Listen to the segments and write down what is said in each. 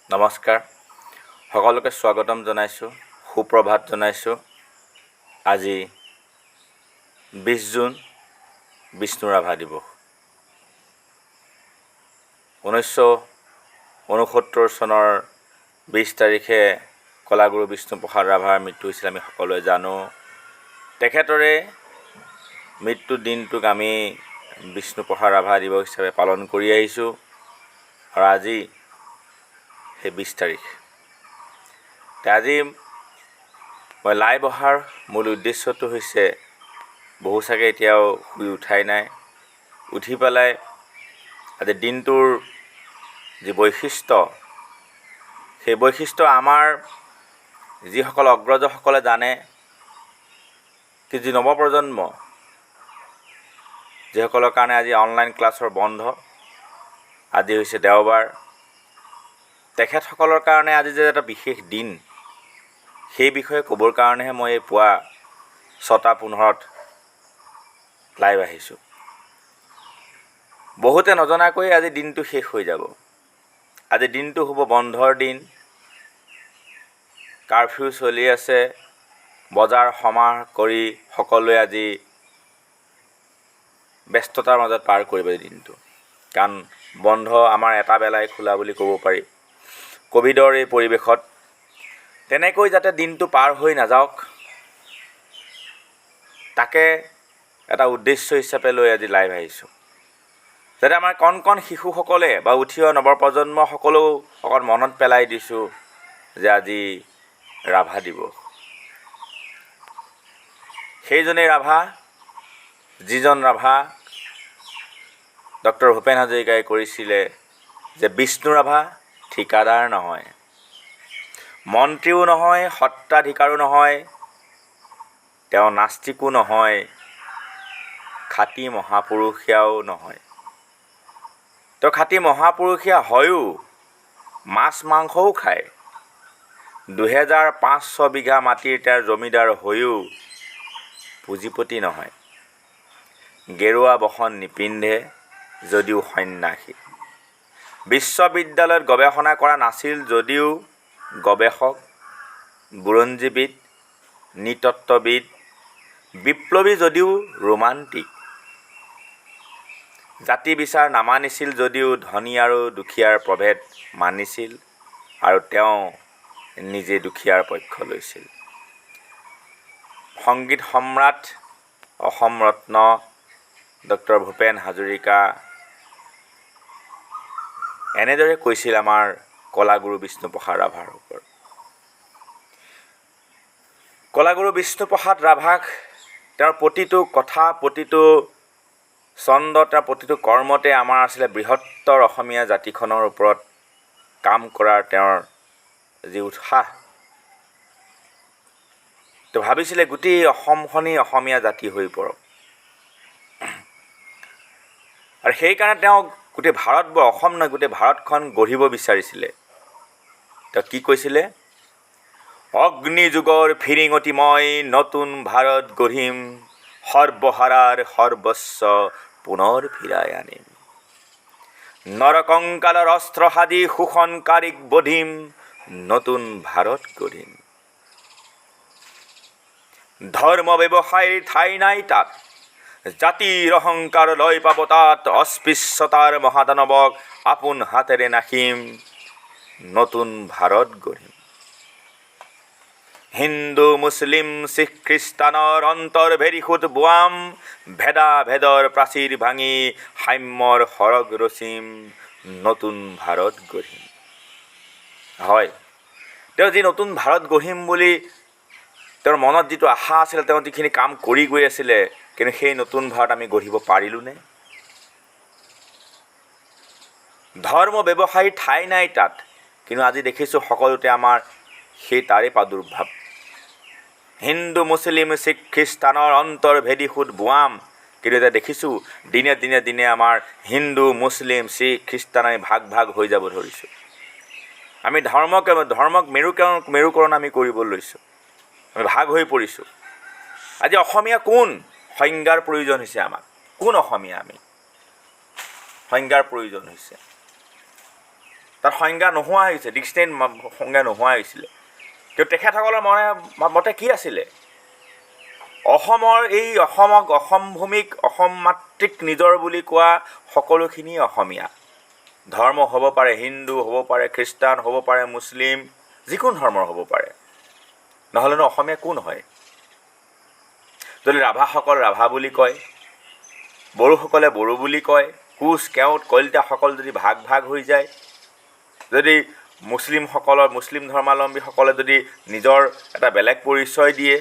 নমস্কাৰ, সকলোকে স্বাগতম জনাইছোঁ, সুপ্ৰভাত জনাইছোঁ। আজি 20 জুন বিষ্ণু ৰাভা দিৱস। 1969 চনৰ 20 তাৰিখে কলাগুৰু বিষ্ণুপ্ৰসাদ ৰাভাৰ মৃত্যু হৈছিল, আমি সকলোৱে জানো। তেখেতৰে মৃত্যুৰ দিনটোক আমি বিষ্ণুপ্ৰসাদ ৰাভা দিৱস হিচাপে পালন কৰি আহিছোঁ। আৰু আজি সেই 20 তাৰিখ। আজি মই লাইভ অহাৰ মূল উদ্দেশ্যটো হৈছে, বহু চাগে এতিয়াও শুই উঠাই নাই, উঠি পেলাই আজি দিনটোৰ যি বৈশিষ্ট্য, সেই বৈশিষ্ট্য আমাৰ যিসকল অগ্ৰজসকলে জানে, কি যি নৱপ্ৰজন্ম, যিসকলৰ কাৰণে আজি অনলাইন ক্লাছৰ বন্ধ, আজি হৈছে দেওবাৰ, তেখেতসকলৰ কাৰণে আজি যে এটা বিশেষ দিন, সেই বিষয়ে ক'বৰ কাৰণেহে মই এই পুৱা 6:15 লাইভ আহিছোঁ। বহুতে নজনাকৈ আজি দিনটো শেষ হৈ যাব। আজি দিনটো হ'ব বন্ধৰ দিন, কাৰফিউ চলি আছে, বজাৰ সমাৰ কৰি সকলোৱে আজি ব্যস্ততাৰ মাজত পাৰ কৰিব দিনটো। কাৰণ বন্ধ আমাৰ এটা বেলাই খোলা বুলি ক'ব পাৰি। ক'ভিডৰ এই পৰিৱেশত তেনেকৈ যাতে দিনটো পাৰ হৈ নাযাওক, তাকে এটা উদ্দেশ্য হিচাপে লৈ আজি লাইভ আহিছোঁ। যাতে আমাৰ কণ কণ শিশুসকলে বা উঠি অহা নৱপ্ৰজন্মসকলেও অকণ মনত পেলাই দিছোঁ যে আজি ৰাভা দিৱস। সেইজনেই ৰাভা, যিজন ৰাভা ডক্টৰ ভূপেন হাজৰিকাই কৰিছিলে যে বিষ্ণু ৰাভা ঠিকাদাৰ নহয়, মন্ত্ৰীও নহয়, সত্ৰাধিকাৰো নহয়, তেওঁ নাস্তিকো নহয়, খাটি মহাপুৰুষীয়াও নহয়। তেওঁ খাটি মহাপুৰুষীয়া হয়ো, মাছ মাংসও খায়, 2500 বিঘা মাটিৰ তেওঁৰ জমিদাৰ হৈও পুঁজিপতি নহয়, গেৰুৱা বসন নিপিন্ধে যদিও সন্ন্যাসী, বিশ্ববিদ্যালয়ত গৱেষণা কৰা নাছিল যদিও গৱেষক, বুৰঞ্জীবিদ, নৃতত্ত্ববিদ, বিপ্লৱী যদিও ৰোমান্টিক, জাতি বিচাৰ নামানিছিল যদিও ধনী আৰু দুখীয়াৰ প্ৰভেদ মানিছিল, আৰু তেওঁ নিজে দুখীয়াৰ পক্ষ লৈছিল। সংগীত সম্ৰাট, অসম ৰত্ন ডক্টৰ ভূপেন হাজৰিকা এনেদৰে কৈছিল আমাৰ কলাগুৰু বিষ্ণুপ্ৰসাদ ৰাভাৰ ওপৰত। কলাগুৰু বিষ্ণুপ্ৰসাদ ৰাভাক তেওঁৰ প্ৰতিটো কথা, প্ৰতিটো ছন্দ, তেওঁৰ প্ৰতিটো কৰ্মতে আমাৰ আছিলে বৃহত্তৰ অসমীয়া জাতিখনৰ ওপৰত কাম কৰাৰ তেওঁৰ যি উৎসাহ। তেওঁ ভাবিছিলে গোটেই অসমখনেই অসমীয়া জাতি হৈ পৰক, আৰু সেইকাৰণে তেওঁ গোটেই ভাৰতবৰ্ষ, অসম নহয় গোটেই ভাৰতখন গঢ়িব বিচাৰিছিলে। তেওঁ কি কৈছিলে? অগ্নিযুগৰ ফিৰিঙতি মই নতুন ভাৰত গঢ়িম, সৰ্বহাৰাৰ সৰ্বস্ব পুনৰ ফিৰাই আনিম, নৰকংকালৰ অস্ত্ৰ সাজি শোষণকাৰীক বধিম, নতুন ভাৰত গঢ়িম। ধৰ্ম ব্যৱসায়ীৰ ঠাই নাই তাত, জাতিৰ অহংকাৰ লয় পাব তাত, অস্পৃশ্যতাৰ মহাদানৱক আপোন হাতেৰে নাশিম, নতুন ভাৰত গঢ়িম। হিন্দু মুছলিম শিখ খ্ৰীষ্টানৰ অন্তৰ ভেৰিসুত বোৱাম, ভেদা ভেদৰ প্ৰাচীৰ ভাঙি সাম্যৰ সৰগ ৰচিম, নতুন ভাৰত গঢ়িম। হয়, তেওঁ যি নতুন ভাৰত গঢ়িম বুলি তেওঁৰ মনত যিটো আশা আছিলে, তেওঁ যিখিনি কাম কৰি গৈ আছিলে, কিন্তু সেই নতুন ভাৰত আমি গঢ়িব পাৰিলোঁনে? ধৰ্ম ব্যৱসায়ীৰ ঠাই নাই তাত, কিন্তু আজি দেখিছোঁ সকলোতে আমাৰ সেই তাৰে প্ৰাদুৰ্ভাৱ। হিন্দু মুছলিম শিখ খ্ৰীষ্টানৰ অন্তৰ ভেদি সুত বোৱাম, কিন্তু এতিয়া দেখিছোঁ দিনে দিনে দিনে আমাৰ হিন্দু মুছলিম শিখ খ্ৰীষ্টানে ভাগ ভাগ হৈ যাব ধৰিছোঁ। আমি ধৰ্মক মেৰুকৰণ আমি কৰিব লৈছোঁ, আমি ভাগ হৈ পৰিছোঁ। আজি অসমীয়া কোন? সংজ্ঞাৰ প্ৰয়োজন হৈছে আমাক। কোন অসমীয়া আমি? সংজ্ঞাৰ প্ৰয়োজন হৈছে। তাত সংজ্ঞা নোহোৱা হৈছে, ডিক্সনেৰীত সংজ্ঞা নোহোৱা হৈছিলে। কিন্তু তেখেতসকলৰ মতে কি আছিলে? অসমৰ এই অসম ভূমিক, অসম মাতৃক নিজৰ বুলি কোৱা সকলোখিনি অসমীয়া। ধৰ্ম হ'ব পাৰে হিন্দু, হ'ব পাৰে খ্ৰীষ্টান, হ'ব পাৰে মুছলিম, যিকোনো ধৰ্মৰ হ'ব পাৰে, নহ'লেনো অসমীয়া কোন হয়? যদি ৰাভাসকল ৰাভা বুলি কয়, বড়োসকলে বড়ো বুলি কয়, কোচ কেওট কলিতাসকল যদি ভাগ ভাগ হৈ যায়, যদি মুছলিম ধৰ্মাৱলম্বীসকলে যদি নিজৰ এটা বেলেগ পৰিচয় দিয়ে,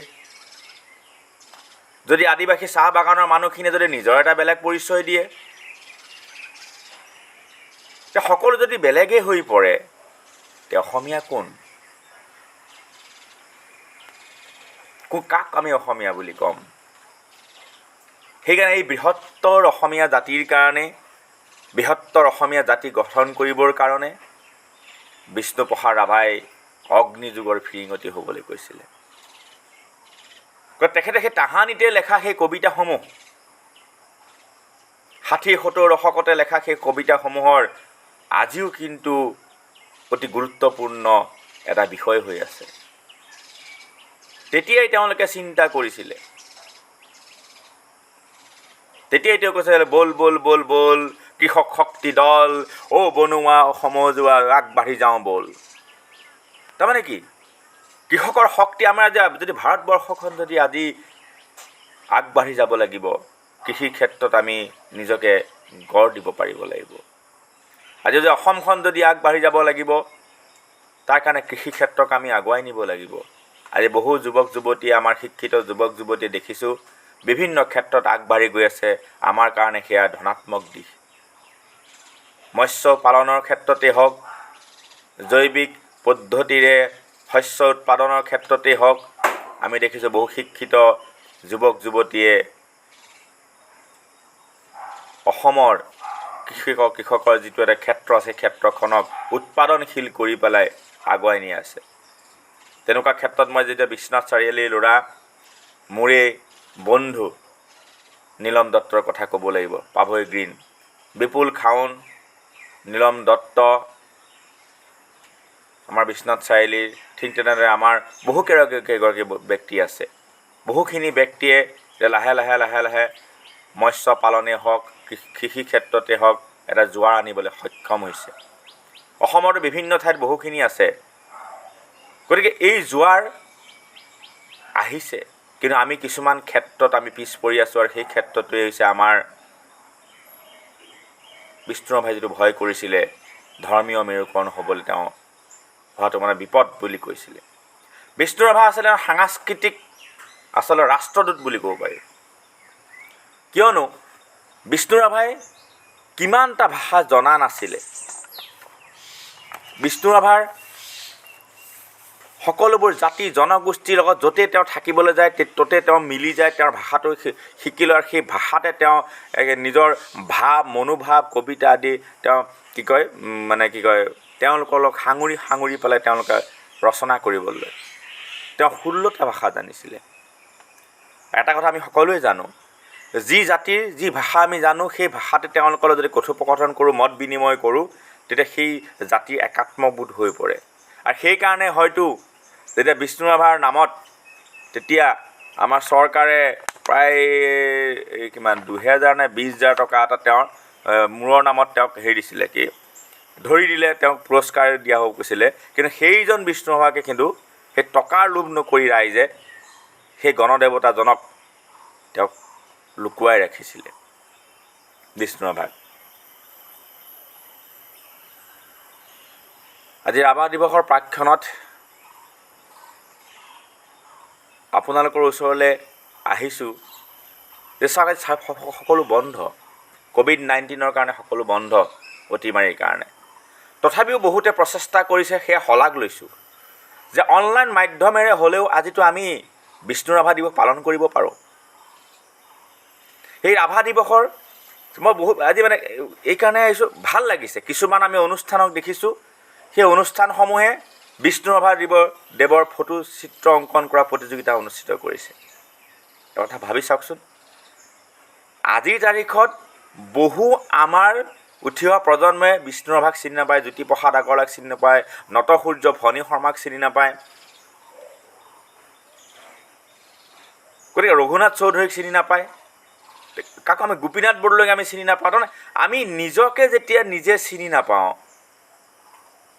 যদি আদিবাসী চাহ বাগানৰ মানুহখিনিয়ে যদি নিজৰ এটা বেলেগ পৰিচয় দিয়ে, তে সকলো যদি বেলেগেই হৈ পৰে, তে অসমীয়া কোন? কাক আমি অসমীয়া বুলি ক'ম? সেইকাৰণে এই বৃহত্তৰ অসমীয়া জাতিৰ কাৰণে, বৃহত্তৰ অসমীয়া জাতি গঠন কৰিবৰ কাৰণে বিষ্ণুপ্ৰসাদ ৰাভাই অগ্নিযুগৰ ফিৰিঙতি হ'বলৈ কৈছিলে। তেখেতে সেই তাহানিতে লেখা সেই কবিতাসমূহ, 60-70 দশকতে লেখা সেই কবিতাসমূহৰ আজিও কিন্তু অতি গুৰুত্বপূৰ্ণ এটা বিষয় হৈ আছে। তেতিয়াই তেওঁলোকে চিন্তা কৰিছিলে, তেতিয়াই তেওঁ কৈছে, বল বল বল বল কৃষক শক্তি দল, বনুৱা সমজুৱা আগবাঢ়ি যাওঁ বল। তাৰমানে কি? কৃষকৰ শক্তি আমাৰ যদি ভাৰতবৰ্ষখন যদি আজি আগবাঢ়ি যাব লাগিব, কৃষি ক্ষেত্ৰত আমি নিজকে গঢ় দিব পাৰিব লাগিব। আজি যদি অসমখন যদি আগবাঢ়ি যাব লাগিব, তাৰ কাৰণে কৃষি ক্ষেত্ৰক আমি আগুৱাই নিব লাগিব। আজি বহু যুৱক যুৱতী, আমাৰ শিক্ষিত যুৱক যুৱতীয়ে দেখিছোঁ বিভিন্ন ক্ষেত্ৰত আগবাঢ়ি গৈ আছে। আমাৰ কাৰণে সেয়া ধনাত্মক দিশ। মৎস্য পালনৰ ক্ষেত্ৰতে হওক, জৈৱিক পদ্ধতিৰে শস্য উৎপাদনৰ ক্ষেত্ৰতেই হওক, আমি দেখিছোঁ বহু শিক্ষিত যুৱক যুৱতীয়ে অসমৰ কৃষকৰ যিটো এটা ক্ষেত্ৰ আছে, ক্ষেত্ৰখনক উৎপাদনশীল কৰি পেলাই আগুৱাই নি আছে। তেনেকুৱা ক্ষেত্ৰত মই যেতিয়া বিশ্বনাথ চাৰিআলিৰ ল'ৰা, মোৰে বন্ধু নীলম দত্তৰ কথা ক'ব লাগিব। পাভৈ গ্ৰীণ, বিপুল খাউন, নীলম দত্ত, আমাৰ বিশ্বনাথ চাৰিআলিৰ, ঠিক তেনেদৰে আমাৰ বহুকেইগৰাকী ব্যক্তি আছে। বহুখিনি ব্যক্তিয়ে লাহে লাহে লাহে লাহে মৎস্য পালনেই হওক, কৃষি ক্ষেত্ৰতে হওক এটা জোৱাৰ আনিবলৈ সক্ষম হৈছে। অসমতো বিভিন্ন ঠাইত বহুখিনি আছে। গতিকে এই জোৱাৰ আহিছে, কিন্তু আমি কিছুমান ক্ষেত্ৰত আমি পিছ পৰি আছোঁ, আৰু সেই ক্ষেত্ৰটোৱে হৈছে আমাৰ বিষ্ণুৰাভাই যিটো ভয় কৰিছিলে, ধৰ্মীয় মেৰুকৰণ হ'বলৈ তেওঁ হোৱাটো মানে বিপদ বুলি কৈছিলে। বিষ্ণুৰাভা আচলতে সাংস্কৃতিক ৰাষ্ট্ৰদূত বুলি ক'ব পাৰি। কিয়নো বিষ্ণুৰাভাই কিমানটা ভাষা জনা নাছিলে। বিষ্ণুৰাভাৰ সকলোবোৰ জাতি জনগোষ্ঠীৰ লগত য'তেই তেওঁ থাকিবলৈ যায়, ত'তে তেওঁ মিলি যায়, তেওঁৰ ভাষাটো শিকি লয়। আৰু সেই ভাষাতে তেওঁ নিজৰ মনোভাৱ, কবিতা আদি তেওঁ তেওঁলোকৰ লগত সাঙুৰি পেলাই তেওঁলোকে ৰচনা কৰিবলৈ তেওঁ 16টা ভাষা জানিছিলে। এটা কথা আমি সকলোৱে জানো, যি জাতিৰ যি ভাষা আমি জানো, সেই ভাষাতে তেওঁলোকৰ লগত যদি কথোপকথন কৰোঁ, মত বিনিময় কৰোঁ, তেতিয়া সেই জাতিৰ একাত্মবোধ হৈ পৰে। আৰু সেইকাৰণে হয়তো যেতিয়া বিষ্ণুৰাভাৰ নামত তেতিয়া আমাৰ চৰকাৰে প্ৰায় 2000 নে 20,000 টকা এটা তেওঁৰ মূৰৰ নামত তেওঁক দিছিলে, ধৰি দিলে, তেওঁক পুৰস্কাৰ দিয়া হ'ব কৈছিলে। কিন্তু সেইজন বিষ্ণুৰাভাকে কিন্তু সেই টকাৰ লোভ নকৰি ৰাইজে সেই গণদেৱতাজনক তেওঁক লুকুৱাই ৰাখিছিলে, বিষ্ণুৰাভাক। আজি ৰাভা দিৱসৰ প্ৰাক্ষণত আপোনালোকৰ ওচৰলৈ আহিছোঁ যে সকলো বন্ধ, COVID-19ৰ কাৰণে সকলো বন্ধ, অতিমাৰীৰ কাৰণে। তথাপিও বহুতে প্ৰচেষ্টা কৰিছে, সেয়া শলাগ লৈছোঁ যে অনলাইন মাধ্যমেৰে হ'লেও আজিতো আমি বিষ্ণুৰাভা দিৱস পালন কৰিব পাৰোঁ। সেই ৰাভা দিৱসৰ মই আজি এইকাৰণে আহিছোঁ, ভাল লাগিছে। কিছুমান আমি অনুষ্ঠানক দেখিছোঁ, সেই অনুষ্ঠানসমূহে বিষ্ণুৰাভা দেৱৰ ফটো চিত্ৰ অংকন কৰা প্ৰতিযোগিতা অনুষ্ঠিত কৰিছে। এটা কথা ভাবি চাওকচোন, আজিৰ তাৰিখত বহু আমাৰ উঠি অহা প্ৰজন্মই বিষ্ণুৰাভাক চিনি নাপায়, জ্যোতিপ্ৰসাদ আগৰৱালাক চিনি নাপায়, নটসূৰ্য ফণী শৰ্মাক চিনি নাপায়, গতিকে ৰঘুনাথ চৌধুৰীক চিনি নাপায়, কাকো আমি গোপীনাথ বৰদলৈক আমি চিনি নাপাওঁ। তাৰমানে আমি নিজকে যেতিয়া নিজে চিনি নাপাওঁ,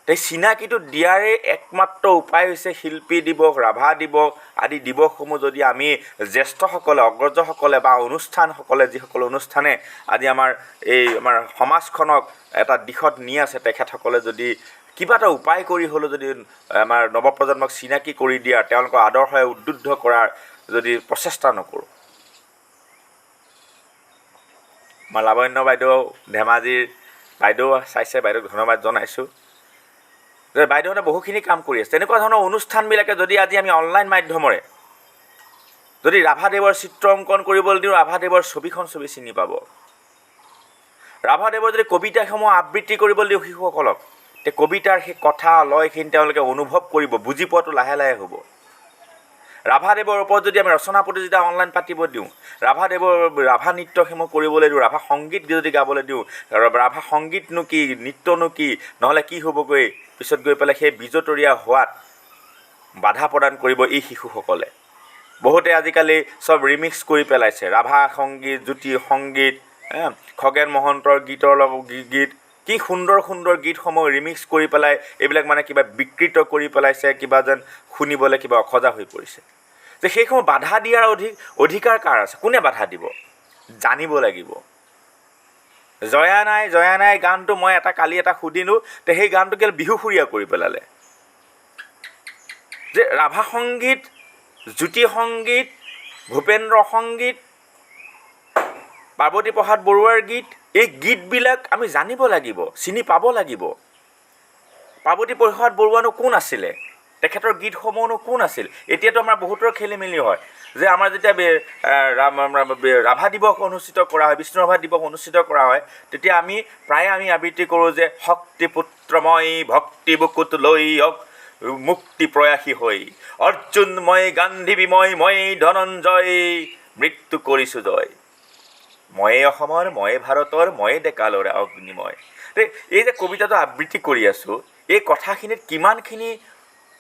সেই চিনাকিটো দিয়াৰে একমাত্ৰ উপায় হৈছে শিল্পী দিৱস, ৰাভা দিৱস আদি দিৱসসমূহ যদি আমি জ্যেষ্ঠসকলে, অগ্ৰজসকলে বা অনুষ্ঠানসকলে, যিসকল অনুষ্ঠানে আজি আমাৰ সমাজখনক এটা দিশত নি আছে, তেখেতসকলে যদি কিবা এটা উপায় কৰি হ'লেও যদি আমাৰ নৱপ্ৰজন্মক চিনাকি কৰি দিয়াৰ, তেওঁলোকৰ আদৰ্শৰে উদ্বুদ্ধ কৰাৰ যদি প্ৰচেষ্টা নকৰোঁ। মই লাৱণ্য বাইদেউ, ধেমাজিৰ বাইদেউ চাইছে, বাইদেউক ধন্যবাদ জনাইছোঁ। যে বাইদেউহঁতে বহুখিনি কাম কৰি আছে। তেনেকুৱা ধৰণৰ অনুষ্ঠানবিলাকে যদি আজি আমি অনলাইন মাধ্যমেৰে যদি ৰাভাদেৱৰ চিত্ৰ অংকন কৰিবলৈ দিওঁ, ৰাভাদেৱৰ ছবি চিনি পাব। ৰাভাদেৱৰ যদি কবিতাসমূহ আবৃত্তি কৰিবলৈ দিওঁ শিশুসকলক, তে কবিতাৰ সেই কথা লয়খিনি তেওঁলোকে অনুভৱ কৰিব, বুজি পোৱাটো লাহে লাহে হ'ব। ৰাভাদেৱৰ ওপৰত যদি আমি ৰচনা প্ৰতিযোগিতা অনলাইন পাতিব দিওঁ, ৰাভা নৃত্যসমূহ কৰিবলৈ দিওঁ, ৰাভা সংগীত যদি গাবলৈ দিওঁ, ৰাভা সংগীতনো কি, নৃত্যনো কি, নহ'লে কি হ'বগৈ, পিছত গৈ পেলাই সেই বিজতৰীয়া হোৱাত বাধা প্ৰদান কৰিব এই শিশুসকলে। বহুতে আজিকালি চব ৰিমিক্স কৰি পেলাইছে, ৰাভা সংগীত, জ্যোতি সংগীত, খগেন মহন্তৰ গীত, কি সুন্দৰ সুন্দৰ গীতসমূহ ৰিমিক্স কৰি পেলাই এইবিলাক মানে কিবা বিকৃত কৰি পেলাইছে, কিবা যেন শুনিবলৈ কিবা অসজা হৈ পৰিছে। যে সেইসমূহ বাধা দিয়াৰ অধিকাৰ কাৰ আছে? কোনে বাধা দিব? জানিব লাগিব। জয়া নাই গানটো মই কালি এটা সুধিলোঁ, তে সেই গানটো কেলৈ বিহুসুৰীয়া কৰি পেলালে। যে ৰাভা সংগীত, জ্যোতি সংগীত, ভূপেন্দ্ৰ সংগীত, পাৰ্বতী প্ৰসাদ বৰুৱাৰ গীত, এই গীতবিলাক আমি জানিব লাগিব, চিনি পাব লাগিব। পাৰ্বতী প্ৰসাদ বৰুৱানো কোন আছিলে? তেখেতৰ গীতসমূহনো কোন আছিল? এতিয়াতো আমাৰ বহুতৰ খেলি মেলি হয় যে আমাৰ যেতিয়া ৰাভা দিৱস অনুষ্ঠিত কৰা হয়, বিষ্ণুৰাভা দিৱস অনুষ্ঠিত কৰা হয়, তেতিয়া প্ৰায়ে আমি আবৃত্তি কৰোঁ যে শক্তিপুত্ৰময় ভক্তি বুকুত লৈ মুক্তি প্ৰয়াসী হৈ, অৰ্জুন মই গান্ধী বিময় মই ধনঞ্জয় মৃত্যু কৰিছোঁ জয়, ময়ে অসমৰ, ময়ে ভাৰতৰ, ময়ে ডেকালৰে অগ্নিময়। এই যে কবিতাটো আবৃত্তি কৰি আছোঁ, এই কথাখিনিত কিমানখিনি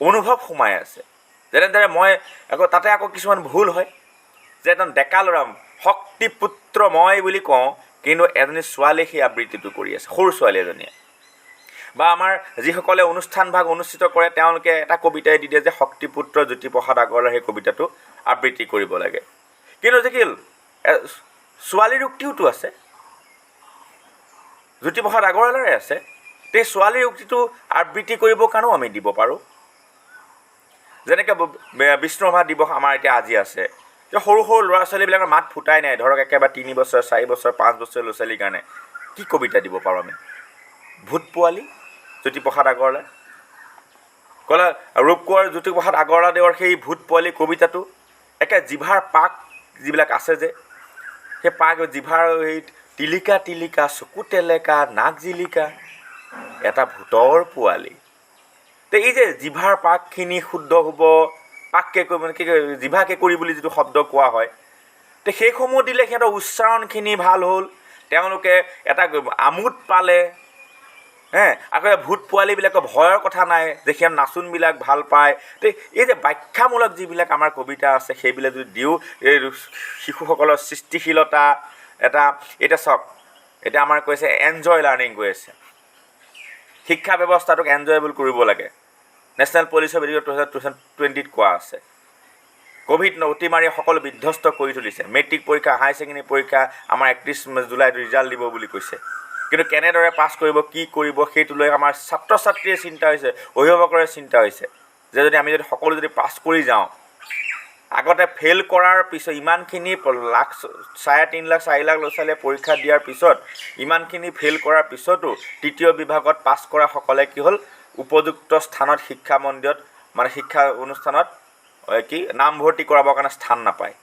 অনুভৱ সোমাই আছে। যেনেদৰে মই তাতে কিছুমান ভুল হয় যে এজন ডেকা ল'ৰা শক্তিপুত্ৰ মই বুলি কওঁ, কিন্তু এজনী ছোৱালীয়ে সেই আবৃত্তিটো কৰি আছে, সৰু ছোৱালী এজনীয়ে। বা আমাৰ যিসকলে অনুষ্ঠানভাগ অনুষ্ঠিত কৰে, তেওঁলোকে এটা কবিতাই দি দিয়ে যে শক্তিপুত্ৰ জ্যোতিপ্ৰসাদ আগৰৱালাৰ সেই কবিতাটো আবৃত্তি কৰিব লাগে। কিন্তু যে কি ছোৱালীৰ উক্তিওতো আছে, জ্যোতিপ্ৰসাদ আগৰৱালাৰে আছে। সেই ছোৱালীৰ উক্তিটো আবৃত্তি কৰিবৰ কাৰণেও আমি দিব পাৰোঁ। যেনেকৈ বিষ্ণুৰাভা দিৱস আমাৰ এতিয়া আজি আছে, যে সৰু সৰু ল'ৰা ছোৱালীবিলাকৰ মাত ফুটাই নাই, ধৰক একেবাৰে 3 বছৰ, 4 বছৰ, 5 বছৰ ল'ৰা ছোৱালীৰ কাৰণে কি কবিতা দিব পাৰোঁ আমি? ভূত পোৱালি জ্যোতিপ্ৰসাদ আগৰৱালা, ৰূপ কোঁৱৰ জ্যোতিপ্ৰসাদ আগৰৱালাদেৱৰ সেই ভূত পোৱালি কবিতাটো একে জিভাৰ পাক যিবিলাক আছে যে, সেই পাক জিভাৰ সেই টিলিকা টিলিকা, চকু টেলেকা, নাক জিলিকা, এটা ভূতৰ পোৱালি। তো এই যে জিভাৰ পাকখিনি শুদ্ধ হ'ব, পাককে জিভাকে কৰি বুলি যিটো শব্দ কোৱা হয়, তো সেইসমূহ দিলে সিহঁতৰ উচ্চাৰণখিনি ভাল হ'ল, তেওঁলোকে এটা আমোদ পালে। আকৌ ভূত পোৱালিবিলাকৰ ভয়ৰ কথা নাই, যে সিহঁত নাচোনবিলাক ভাল পায়। তো এই যে ব্যাখ্যামূলক যিবিলাক আমাৰ কবিতা আছে, সেইবিলাক যদি দিওঁ, এই শিশুসকলৰ সৃষ্টিশীলতা এতিয়া চাওক, এতিয়া আমাৰ কৈছে এনজয় লাৰ্ণিং কৈ আছে, শিক্ষা ব্যৱস্থাটোক এনজয়েবল কৰিব লাগে। নেশ্যনেল পলিচি অফ এডুকেশ্যন 2020 কোৱা আছে। ক'ভিড অতিমাৰীয়ে সকলো বিধ্বস্ত কৰি তুলিছে। মেট্ৰিক পৰীক্ষা, হায়াৰ ছেকেণ্ডেৰী পৰীক্ষা আমাৰ 31 জুলাইত ৰিজাল্ট দিব বুলি কৈছে, কিন্তু কেনেদৰে পাছ কৰিব, কি কৰিব, সেইটো লৈ আমাৰ ছাত্ৰ ছাত্ৰীয়ে চিন্তা হৈছে, অভিভাৱকৰে চিন্তা হৈছে যে আমি যদি সকলো পাছ কৰি যাওঁ, আগতে ফেইল কৰাৰ পিছত ইমানখিনি লাখ, 3.5 লাখ 4 লাখ ল'ৰা ছোৱালীয়ে পৰীক্ষা দিয়াৰ পিছত, ইমানখিনি ফেইল কৰাৰ পিছতো তৃতীয় বিভাগত পাছ কৰাসকলে কি হ'ল, উপযুক্ত স্থানত শিক্ষা মন্দিৰত মানে শিক্ষা অনুষ্ঠানত নামভৰ্তি কৰাবৰ কাৰণে স্থান নাপায়।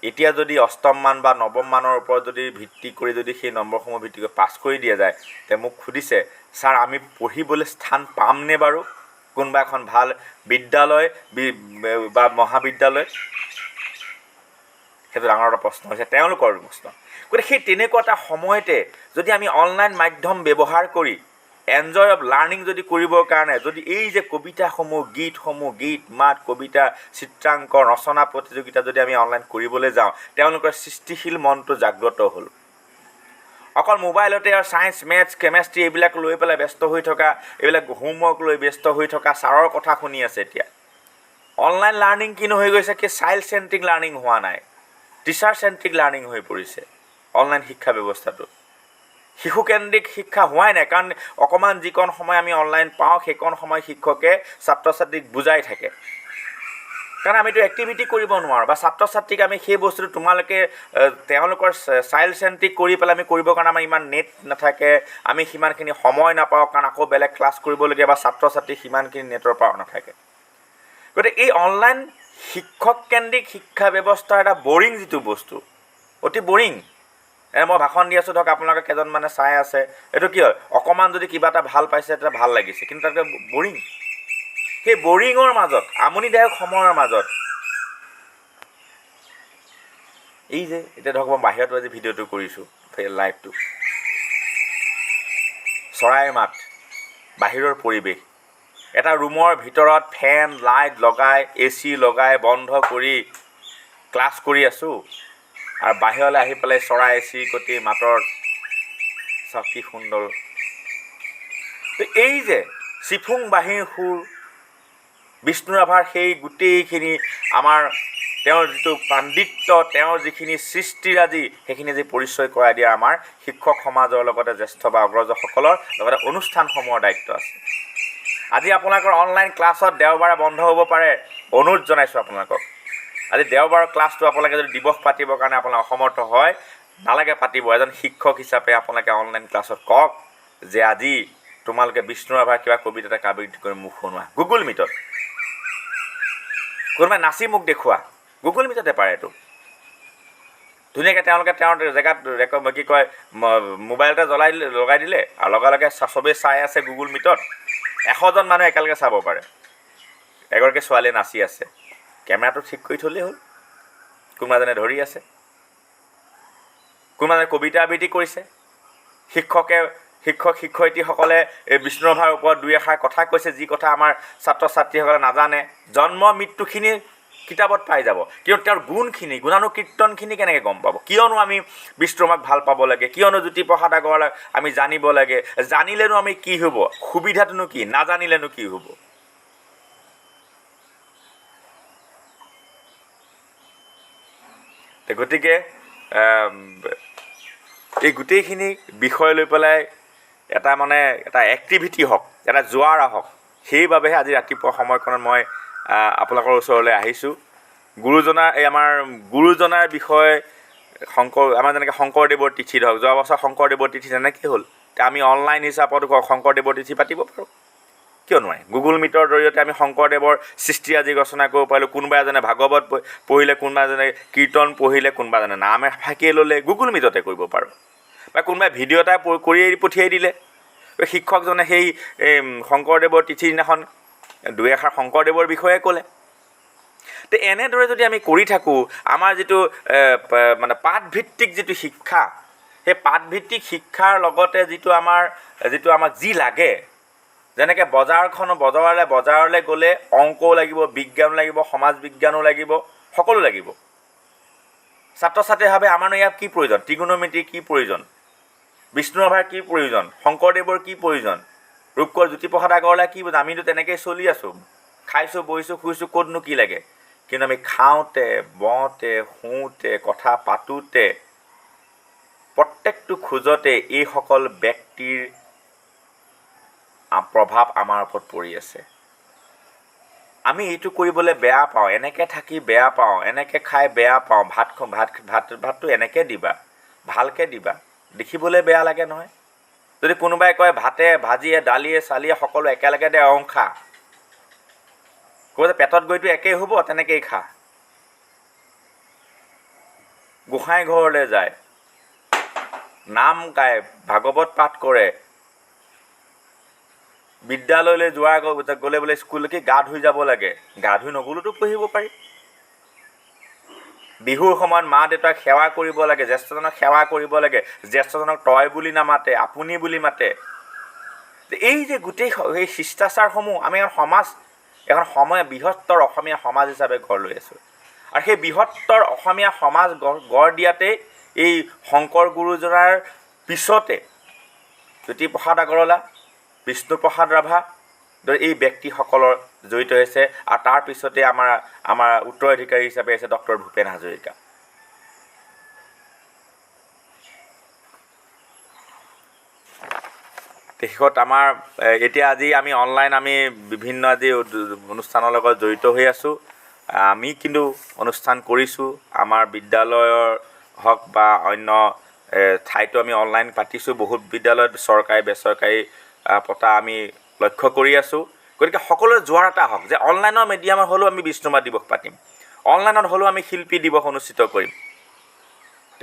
এতিয়া যদি অষ্টম মান বা নৱম মানৰ ওপৰত যদি ভিত্তি কৰি যদি সেই নম্বৰসমূহ ভিত্তি কৰি পাছ কৰি দিয়া যায়, তে মোক সুধিছে, ছাৰ আমি পঢ়িবলৈ স্থান পামনে বাৰু কোনোবা এখন ভাল বিদ্যালয় বা মহাবিদ্যালয়? সেইটো ডাঙৰ এটা প্ৰশ্ন হৈছে তেওঁলোকৰ প্ৰশ্ন। গতিকে সেই তেনেকুৱা এটা সময়তে যদি আমি অনলাইন মাধ্যম ব্যৱহাৰ কৰি এনজয় অফ লাৰ্ণিং যদি কৰিবৰ কাৰণে যদি এই যে কবিতাসমূহ গীত মাত কবিতা চিত্ৰাংকন ৰচনা প্ৰতিযোগিতা যদি আমি অনলাইন কৰিবলৈ যাওঁ, তেওঁলোকৰ সৃষ্টিশীল মনটো জাগ্ৰত হ'ল। অকল মোবাইলতে আৰু ছায়েন্স মেথছ কেমেষ্ট্ৰি এইবিলাক লৈ পেলাই ব্যস্ত হৈ থকা, এইবিলাক হোমৱৰ্ক লৈ ব্যস্ত হৈ থকা ছাৰৰ কথা শুনি আছে এতিয়া। অনলাইন লাৰ্ণিং কিনো হৈ গৈছে, কি চাইল্ড চেণ্ট্ৰিক লাৰ্ণিং হোৱা নাই, টিচাৰ চেণ্ট্ৰিক লাৰ্ণিং হৈ পৰিছে অনলাইন শিক্ষা ব্যৱস্থাটো। শিশুকেন্দ্ৰিক শিক্ষা হোৱাই নাই, কাৰণ অকণমান যিকণ সময় আমি অনলাইন পাওঁ সেইকণ সময় শিক্ষকে ছাত্ৰ ছাত্ৰীক বুজাই থাকে, কাৰণ আমিতো এক্টিভিটি কৰিব নোৱাৰোঁ বা ছাত্ৰ ছাত্ৰীক আমি সেই বস্তুটো তোমালোকে তেওঁলোকৰ চাইল্ড চেণ্ট্ৰিক কৰি পেলাই আমি কৰিবৰ কাৰণে আমাৰ ইমান নেট নাথাকে, আমি সিমানখিনি সময় নাপাওঁ, কাৰণ আকৌ বেলেগ ক্লাছ কৰিবলগীয়া বা ছাত্ৰ ছাত্ৰী সিমানখিনি নেটৰ পাৱাৰ নাথাকে। গতিকে এই অনলাইন শিক্ষককেন্দ্ৰিক শিক্ষা ব্যৱস্থাৰ এটা বৰিং যিটো বস্তু, অতি বৰিং। মই ভাষণ দি আছোঁ, ধৰক আপোনালোকে কেইজনমানে চাই আছে, এইটো কি হয়, অকণমান যদি কিবা এটা ভাল পাইছে তেতিয়া ভাল লাগিছে, কিন্তু তাতকৈ বৰিং। সেই বৰিঙৰ মাজত, আমনিদায়ক সময়ৰ মাজত এই যে এতিয়া ধৰক মই বাহিৰত আজি ভিডিঅ'টো কৰিছোঁ, লাইভটো, চৰাইৰ মাত, বাহিৰৰ পৰিৱেশ, এটা ৰুমৰ ভিতৰত ফেন লাইট লগাই AC লগাই বন্ধ কৰি ক্লাছ কৰি আছোঁ, আৰু বাহিৰলৈ আহি পেলাই চৰাই চিৰিকটি মাতৰ চাওক কি সুন্দৰ। এই যে চিফুং বাঁহীৰ সুৰ, বিষ্ণু ৰাভাৰ সেই গোটেইখিনি আমাৰ তেওঁৰ যিটো পাণ্ডিত্য, তেওঁৰ যিখিনি সৃষ্টিৰাজি, সেইখিনি যি পৰিচয় কৰাই দিয়া আমাৰ শিক্ষক সমাজৰ লগতে জ্যেষ্ঠ বা অগ্ৰজসকলৰ লগতে অনুষ্ঠানসমূহৰ দায়িত্ব আছে। আজি আপোনালোকৰ অনলাইন ক্লাছত দেওবাৰে বন্ধ হ'ব পাৰে, অনুৰোধ জনাইছোঁ আপোনালোকক। আজি দেওবাৰৰ ক্লাছটো আপোনালোকে যদি দিৱস পাতিবৰ কাৰণে আপোনালোক অসমৰ্থ হয়, নালাগে পাতিব। এজন শিক্ষক হিচাপে আপোনালোকে অনলাইন ক্লাছত কওক যে আজি তোমালোকে বিষ্ণু ৰাভাৰ কিবা কবিতা এটা আবৃত্তি কৰি মোক শুনোৱা, গুগল মিটত। কোনোবাই নাচি মোক দেখুওৱা, গুগল মিটতে পাৰে এইটো। ধুনীয়াকৈ তেওঁলোকে তেওঁৰ জেগাত কি কয় মোবাইল এটা লগাই দিলে, আৰু লগে লগে চবেই চাই আছে গুগল মিটত, 100জন মানুহ একেলগে চাব পাৰে। এগৰাকী ছোৱালীয়ে নাচি আছে, কেমেৰাটো ঠিক কৰি থ'লেই হ'ল, কোনোবা এজনে ধৰি আছে, কোনোবা এজনে কবিতা আবৃত্তি কৰিছে, শিক্ষক শিক্ষয়িত্ৰীসকলে এই বিষ্ণু ৰাভাৰ ওপৰত দুই এষাৰ কথা কৈছে, যি কথা আমাৰ ছাত্ৰ ছাত্ৰীসকলে নাজানে। জন্ম মৃত্যুখিনি কিতাপত পাই যাব, কিন্তু তেওঁৰ গুণখিনি, গুণানুকীৰ্তনখিনি কেনেকৈ গম পাব? কিয়নো আমি বিষ্ণু ৰাভাক ভাল পাব লাগে, কিয়নো জ্যোতিপ্ৰসাদ আগৰৱালাক আমি জানিব লাগে? জানিলেনো আমি কি হ'ব? সুবিধাটোনো কি? নাজানিলেনো কি হ'ব? গতিকে এই গোটেইখিনি বিষয় লৈ পেলাই এটা এক্টিভিটি হওক, এটা জোৱাৰ আহক, সেইবাবেহে আজি ৰাতিপুৱা সময়কণত মই আপোনালোকৰ ওচৰলৈ আহিছোঁ। আমাৰ গুৰুজনাৰ বিষয়ে আমাৰ যেনেকৈ শংকৰদেৱৰ তিথি ধৰক, যোৱা বছৰ শংকৰদেৱৰ তিথি যেনেকৈ হ'ল, আমি অনলাইন হিচাপত শংকৰদেৱৰ তিথি পাতিব পাৰোঁ, কিয় নোৱাৰি? গুগল মিটৰ জৰিয়তে আমি শংকৰদেৱৰ সৃষ্টিৰাজি ৰচনা কৰিব পাৰিলোঁ। কোনোবা এজনে ভাগৱত পঢ়িলে, কোনোবা এজনে কীৰ্তন পঢ়িলে, কোনোবা এজনে নাম ফাঁকিয়ে ল'লে, গুগল মিটতে কৰিব পাৰোঁ। বা কোনোবাই ভিডিঅ' এটা কৰি পঠিয়াই দিলে, শিক্ষকজনে সেই শংকৰদেৱৰ তিথিৰ দিনাখন দুই এষাৰ শংকৰদেৱৰ বিষয়ে ক'লে। তো এনেদৰে যদি আমি কৰি থাকোঁ, আমাৰ যিটো পাঠভিত্তিক যিটো শিক্ষা, সেই পাঠভিত্তিক শিক্ষাৰ লগতে যিটো আমাক যি লাগে, যেনেকৈ বজাৰলৈ গ'লে অংকও লাগিব, বিজ্ঞানো লাগিব, সমাজ বিজ্ঞানো লাগিব, সকলো লাগিব। ছাত্ৰ ছাত্ৰীয়ে ভাবে আমাৰনো ইয়াত কি প্ৰয়োজন? ত্ৰিগোণমিতিৰ কি প্ৰয়োজন? বিষ্ণু ৰাভাৰ কি প্ৰয়োজন? শংকৰদেৱৰ কি প্ৰয়োজন? ৰূপকোঁৱৰ জ্যোতিপ্ৰসাদ আগৰৱালাৰ কি প্ৰয়োজন? আমিতো তেনেকৈয়ে চলি আছোঁ, খাইছোঁ, বহিছোঁ, শুইছোঁ, ক'তনো কি লাগে? কিন্তু আমি খাওঁতে, বওঁতে, শুওঁতে, কথা পাতোঁতে, প্ৰত্যেকটো খোজতে এইসকল ব্যক্তিৰ প্ৰভাৱ আমাৰ ওপৰত পৰি আছে। আমি এইটো কৰিবলৈ বেয়া পাওঁ, এনেকৈ থাকি বেয়া পাওঁ, এনেকৈ খাই বেয়া পাওঁ, ভাতটো এনেকৈ দিবা, ভালকৈ দিবা, দেখিবলৈ বেয়া লাগে নহয়। যদি কোনোবাই কয় ভাতে ভাজিয়ে দালিয়ে চালিয়ে সকলো একেলগে দে খা, ক'ব যে পেটত গৈতো একেই হ'ব, তেনেকেই খা। গোসাঁই ঘৰলৈ যায়, নাম গায়, ভাগৱত পাঠ কৰে, বিদ্যালয়লৈ গ'লে বোলে স্কুললৈকে গা ধুই যাব লাগে, গা ধুই নগ'লেতো পঢ়িব পাৰি। বিহুৰ সময়ত মা দেউতাক সেৱা কৰিব লাগে, জ্যেষ্ঠজনক সেৱা কৰিব লাগে, জ্যেষ্ঠজনক তই বুলি নামাতে, আপুনি বুলি মাতে। এই যে গোটেই এই শিষ্টাচাৰসমূহ আমি এখন বৃহত্তৰ অসমীয়া সমাজ হিচাপে গঢ় লৈ আছোঁ। আৰু সেই বৃহত্তৰ অসমীয়া সমাজ গঢ় দিয়াতেই এই শংকৰ গুৰুজনাৰ পিছতে জ্যোতিপ্ৰসাদ আগৰৱালা, বিষ্ণুপ্ৰসাদ ৰাভা এই ব্যক্তিসকলৰ জড়িত হৈছে। আৰু তাৰ পিছতে আমাৰ উত্তৰাধিকাৰী হিচাপে আছে ডক্টৰ ভূপেন হাজৰিকা। শেষত আমাৰ এতিয়া আজি আমি অনলাইন বিভিন্ন আজি অনুষ্ঠানৰ লগত জড়িত হৈ আছোঁ। আমি কিন্তু অনুষ্ঠান কৰিছোঁ, আমাৰ বিদ্যালয়ৰ হওক বা অন্য ঠাইতো আমি অনলাইন পাতিছোঁ। বহুত বিদ্যালয়ত চৰকাৰী বেচৰকাৰী পতা আমি লক্ষ্য কৰি আছোঁ। গতিকে সকলোৱে যোৱাৰ এটা হওক যে অনলাইনৰ মিডিয়ামত হ'লেও আমি বিষ্ণুৰাভা দিৱস পাতিম, অনলাইনত হ'লেও আমি শিল্পী দিৱস অনুষ্ঠিত কৰিম।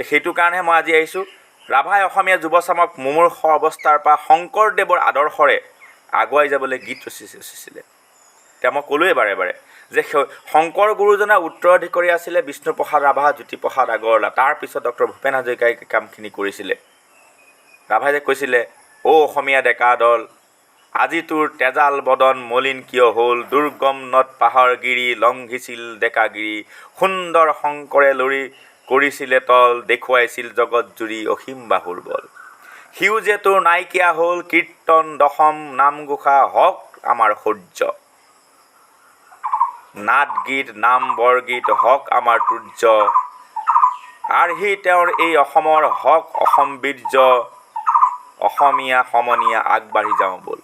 সেইটো কাৰণেহে মই আজি আহিছোঁ। ৰাভাই অসমীয়া যুৱচামক মুমূৰ্ষ অৱস্থাৰ পৰা শংকৰদেৱৰ আদৰ্শৰে আগুৱাই যাবলৈ গীত ৰচিছিলে। এতিয়া মই ক'লোৱে বাৰে বাৰে যে শংকৰ গুৰুজনাৰ উত্তৰাধিকাৰী আছিলে বিষ্ণুপ্ৰসাদ ৰাভা, জ্যোতিপ্ৰসাদ আগৰৱালা। তাৰপিছত ডক্টৰ ভূপেন হাজৰিকাই কামখিনি কৰিছিলে। ৰাভাই যে কৈছিলে, অসমীয়া ডেকা দল আজি তোৰ তেজাল বদন মলিন কিয় হ'ল, দুৰ্গম নদ পাহাৰ গিৰি লংঘিছিল ডেকাগিৰি, সুন্দৰ শংকৰে লৰি কৰিছিলে তল, দেখুৱাইছিল জগত জুৰি অসীম বাহুৰ বল, সিও যে তোৰ নাইকিয়া হ'ল কীৰ্তন দশম নামঘোষা হওক আমাৰ সূৰ্য, নাট গীত নাম বৰগীত হওক আমাৰ তুৰ্য, আৰ্হি তেওঁৰ এই অসমৰ হওক অসম বীৰ্য, অসমীয়া সমনীয়া আগবাঢ়ি যাওঁ ব'ল।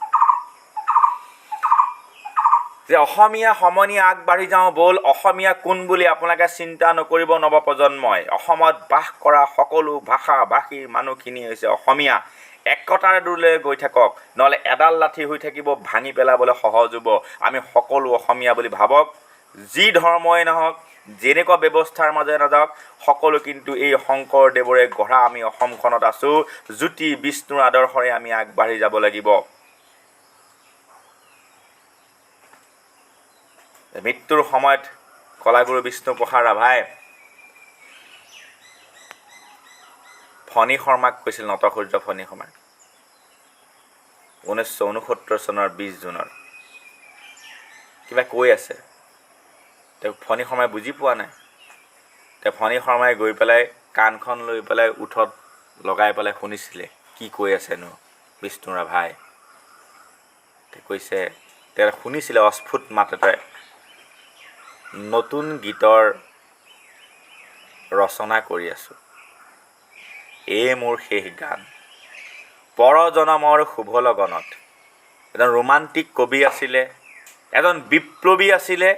যে অসমীয়া সমনীয়া আগবাঢ়ি যাওঁ ব'ল, অসমীয়া কোন বুলি আপোনালোকে চিন্তা নকৰিব নৱপ্ৰজন্মই। অসমত বাস কৰা সকলো ভাষা ভাষীৰ মানুহখিনি হৈছে অসমীয়া। একতাৰ দূৰলৈ গৈ থাকক, নহ'লে এডাল লাঠি হৈ থাকিব, ভাঙি পেলাবলৈ সহজ হ'ব। আমি সকলো অসমীয়া বুলি ভাবক, যি ধৰ্মই নহওক, যেনেকুৱা ব্যৱস্থাৰ মাজে নাযাওক, সকলো কিন্তু এই শংকৰদেৱৰে গঢ়া আমি অসমখনত আছোঁ। জ্যোতি বিষ্ণুৰ আদৰ্শৰে আমি আগবাঢ়ি যাব লাগিব। মৃত্যুৰ সময়ত কলাগুৰু বিষ্ণুপ্ৰসাদ ৰাভাই ফণী শৰ্মাক কৈছিল, নটসূৰ্য ফণী শৰ্মাক, 1969 চনৰ 20 জুনত কিবা কৈ আছে। তেওঁ ফণী শৰ্মাই বুজি পোৱা নাই। তেওঁ ফণী শৰ্মাই গৈ পেলাই কাণখন লৈ পেলাই ওঠত লগাই পেলাই শুনিছিলে কি কৈ আছেনো বিষ্ণু ৰাভাই। তেওঁ কৈছে, তেওঁ শুনিছিলে অস্ফুট মাততে, নতুন গীতৰ ৰচনা কৰি আছোঁ, এই মোৰ শেষ গান, পৰজনমৰ শুভ লগনত। এজন ৰোমান্টিক কবি আছিলে, এজন বিপ্লৱী আছিলে।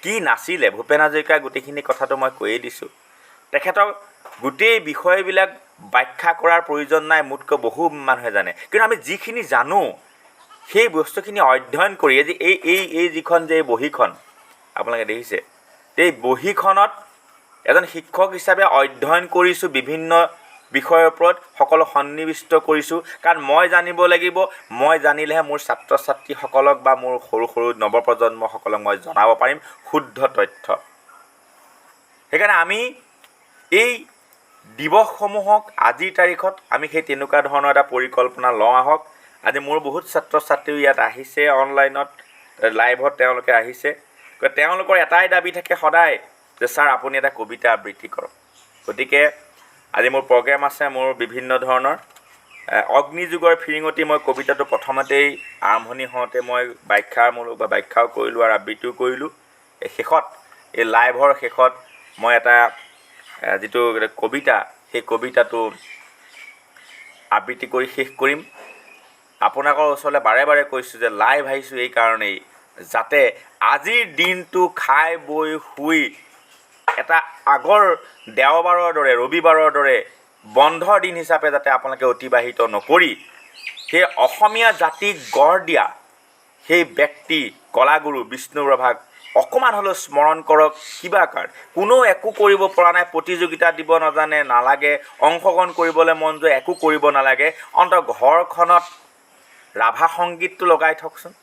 কি নাছিলে ভূপেন হাজৰিকাৰ গোটেইখিনি কথাটো মই কৈয়ে দিছোঁ। তেখেতক গোটেই বিষয়বিলাক ব্যাখ্যা কৰাৰ প্ৰয়োজন নাই, মোতকৈ বহু মানুহে জানে। কিন্তু আমি যিখিনি জানো সেই বস্তুখিনি অধ্যয়ন কৰি আজি এই যিখন যে বহীখন আপোনালোকে দেখিছে, এই বহীখনত এজন শিক্ষক হিচাপে অধ্যয়ন কৰিছোঁ, বিভিন্ন বিষয়ৰ ওপৰত সকলো সন্নিৱিষ্ট কৰিছোঁ। কাৰণ মই জানিব লাগিব, মই জানিলেহে মোৰ ছাত্ৰ ছাত্ৰীসকলক বা মোৰ সৰু সৰু নৱপ্ৰজন্মসকলক মই জনাব পাৰিম শুদ্ধ তথ্য। সেইকাৰণে আমি এই দিৱসসমূহক আজিৰ তাৰিখত আমি সেই তেনেকুৱা ধৰণৰ এটা পৰিকল্পনা লওঁ আহক। আজি মোৰ বহুত ছাত্ৰ ছাত্ৰীও ইয়াত আহিছে, অনলাইনত লাইভত তেওঁলোকে আহিছে। তেওঁলোকৰ এটাই দাবী থাকে সদায় যে ছাৰ আপুনি এটা কবিতা আবৃত্তি কৰক। গতিকে আজি মোৰ প্ৰগ্ৰেম আছে, মোৰ বিভিন্ন ধৰণৰ অগ্নিযুগৰ ফিৰিঙতি মই কবিতাটো প্ৰথমতেই আৰম্ভণি হওঁতে মই ব্যাখ্যাও কৰিলোঁ আৰু আবৃত্তিও কৰিলোঁ। শেষত এই লাইভৰ শেষত মই এটা যিটো কবিতা, সেই কবিতাটো আবৃত্তি কৰি শেষ কৰিম। আপোনালোকৰ ওচৰলৈ বাৰে বাৰে কৈছোঁ যে লাইভ আহিছোঁ এই কাৰণেই, যাতে আজিৰ দিনটো খাই বৈ শুই এটা আগৰ দেওবাৰৰ দৰে ৰবিবাৰৰ দৰে বন্ধৰ দিন হিচাপে যাতে আপোনালোকে অতিবাহিত নকৰি সেই অসমীয়া জাতিক গঢ় দিয়া সেই ব্যক্তি কলাগুৰু বিষ্ণু ৰাভাক অকণমান হ'লেও স্মৰণ কৰক। কিবা কাৰণ কোনেও একো কৰিব পৰা নাই, প্ৰতিযোগিতা দিব নালাগে, অংশগ্ৰহণ কৰিবলৈ মন যোৱা একো কৰিব নালাগে, অন্তত ঘৰখনত ৰাভা সংগীতটো লগাই থওকচোন।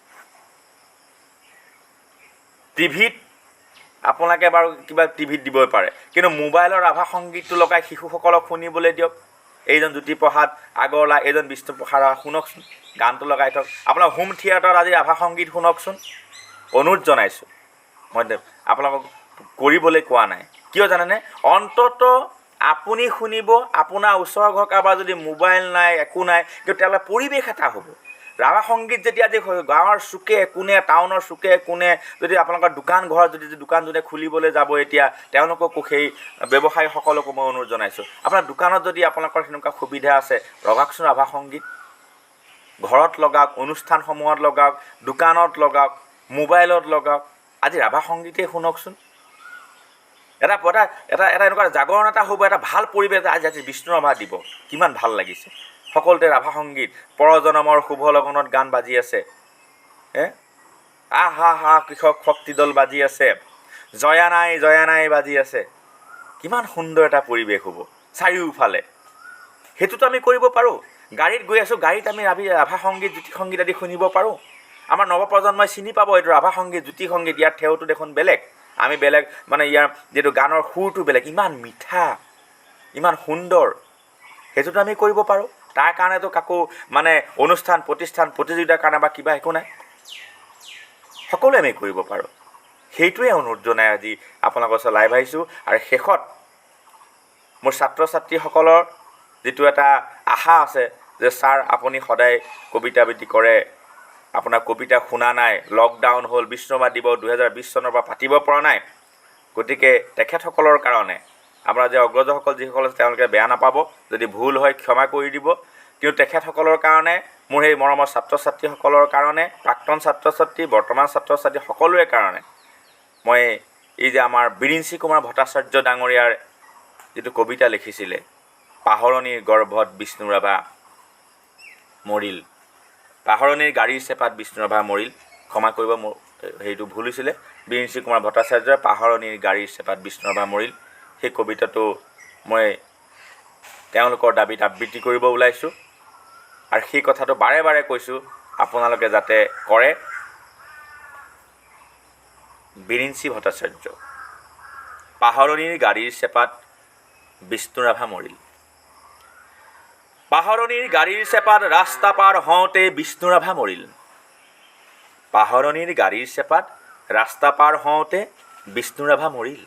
টিভিত আপোনালোকে বাৰু কিবা টিভিত দিবই পাৰে, কিন্তু মোবাইলৰ ৰাভা সংগীতটো লগাই শিশুসকলক শুনিবলৈ দিয়ক। এইজন জ্যোতিপ্ৰসাদ আগৰৱালা, এইজন বিষ্ণুপ্ৰসাদ শুনকচোন, গানটো লগাই থওক। আপোনাৰ হোম থিয়েটাৰত আজি ৰাভা সংগীত শুনকচোন। অনুৰোধ জনাইছোঁ, মই আপোনালোকক কৰিবলৈ কোৱা নাই। কিয় জানেনে? অন্তত আপুনি শুনিব, আপোনাৰ ওচৰৰ ঘৰ কাৰোবাৰ যদি মোবাইল নাই, একো নাই, কিন্তু তেওঁলোকে পৰিৱেশ এটা হ'ব। ৰাভা সংগীত যেতিয়া আজি গাঁৱৰ চুকে কোণে, টাউনৰ চুকে কোণে যদি আপোনালোকৰ দোকান ঘৰত যদি দোকান যদি খুলিবলৈ যাব, এতিয়া তেওঁলোককো সেই ব্যৱসায়ীসকলকো মই অনুৰোধ জনাইছোঁ, আপোনাৰ দোকানত যদি আপোনালোকৰ সেনেকুৱা সুবিধা আছে, লগাওকচোন ৰাভা সংগীত। ঘৰত লগাওক, অনুষ্ঠানসমূহত লগাওক, দোকানত লগাওক, মোবাইলত লগাওক, আজি ৰাভা সংগীতেই শুনকচোন। এটা এনেকুৱা জাগৰণ এটা হ'ব, এটা ভাল পৰিৱেশ। আজি বিষ্ণু ৰাভা দিৱস, কিমান ভাল লাগিছে। সকলোতে ৰাভা সংগীত, পৰজনমৰ শুভ লগনত গান বাজি আছে, আহা হা কৃষক শক্তি দল বাজি আছে, জয়া নাই বাজি আছে। কিমান সুন্দৰ এটা পৰিৱেশ হ'ব চাৰিওফালে। সেইটোতো আমি কৰিব পাৰোঁ। গাড়ীত গৈ আছোঁ, গাড়ীত আমি ৰাভা সংগীত, জ্যোতি সংগীত আদি শুনিব পাৰোঁ। আমাৰ নৱপ্ৰজন্মই চিনি পাব এইটো ৰাভা সংগীত, জ্যোতি সংগীত। ইয়াৰ ঠেউটো দেখোন বেলেগ, আমি বেলেগ, মানে ইয়াৰ যিটো গানৰ সুৰটো বেলেগ, ইমান মিঠা, ইমান সুন্দৰ। সেইটোতো আমি কৰিব পাৰোঁ। তাৰ কাৰণেতো কাকো মানে অনুষ্ঠান প্ৰতিষ্ঠান প্ৰতিযোগিতাৰ কাৰণে বা কিবা একো নাই, সকলোৱে আমি কৰিব পাৰোঁ। সেইটোৱে অনুৰোধ জনাই আজি আপোনালোকৰ ওচৰত লাইভ আহিছোঁ। আৰু শেষত মোৰ ছাত্ৰ ছাত্ৰীসকলৰ যিটো এটা আশা আছে যে ছাৰ আপুনি সদায় কবিতা আবৃত্তি কৰে, আপোনাৰ কবিতা শুনা নাই, লকডাউন হ'ল, বিষ্ণুৰাভা দিৱস 2020 চনৰ পৰা পাতিব পৰা নাই, গতিকে তেখেতসকলৰ কাৰণে আপোনাৰ যে অগ্ৰজসকল যিসকল আছে তেওঁলোকে বেয়া নাপাব, যদি ভুল হয় ক্ষমা কৰি দিব। কিন্তু তেখেতসকলৰ কাৰণে, মোৰ সেই মৰমৰ ছাত্ৰ ছাত্ৰীসকলৰ কাৰণে, প্ৰাক্তন ছাত্ৰ ছাত্ৰী, বৰ্তমান ছাত্ৰ ছাত্ৰী সকলোৰে কাৰণে মই এই যে আমাৰ বিৰিঞ্চি কুমাৰ ভট্টাচাৰ্য ডাঙৰীয়াৰ যিটো কবিতা লিখিছিলে, পাহৰণিৰ গৰ্ভত বিষ্ণুৰাভা মৰিল, পাহৰণিৰ গাড়ীৰ চেপাত বিষ্ণুৰাভা মৰিল, ক্ষমা কৰিব মোৰ সেইটো ভুল হৈছিলে, বিৰিঞ্চি কুমাৰ ভট্টাচাৰ্যৰ পাহৰণিৰ গাড়ীৰ চেপাত বিষ্ণুৰাভা মৰিল, সেই কবিতাটো মই তেওঁলোকৰ দাবীত আবৃত্তি কৰিব ওলাইছোঁ। আৰু সেই কথাটো বাৰে বাৰে কৈছোঁ, আপোনালোকে যাতে কৰে। বিৰিঞ্চি ভট্টাচাৰ্য, পাহৰণিৰ গাড়ীৰ চেপাত বিষ্ণুৰাভা মৰিল, পাহৰণিৰ গাড়ীৰ চেপাত ৰাস্তা পাৰ হওঁতে বিষ্ণুৰাভা মৰিল, পাহৰণিৰ গাড়ীৰ চেপাত ৰাস্তা পাৰ হওঁতে বিষ্ণুৰাভা মৰিল।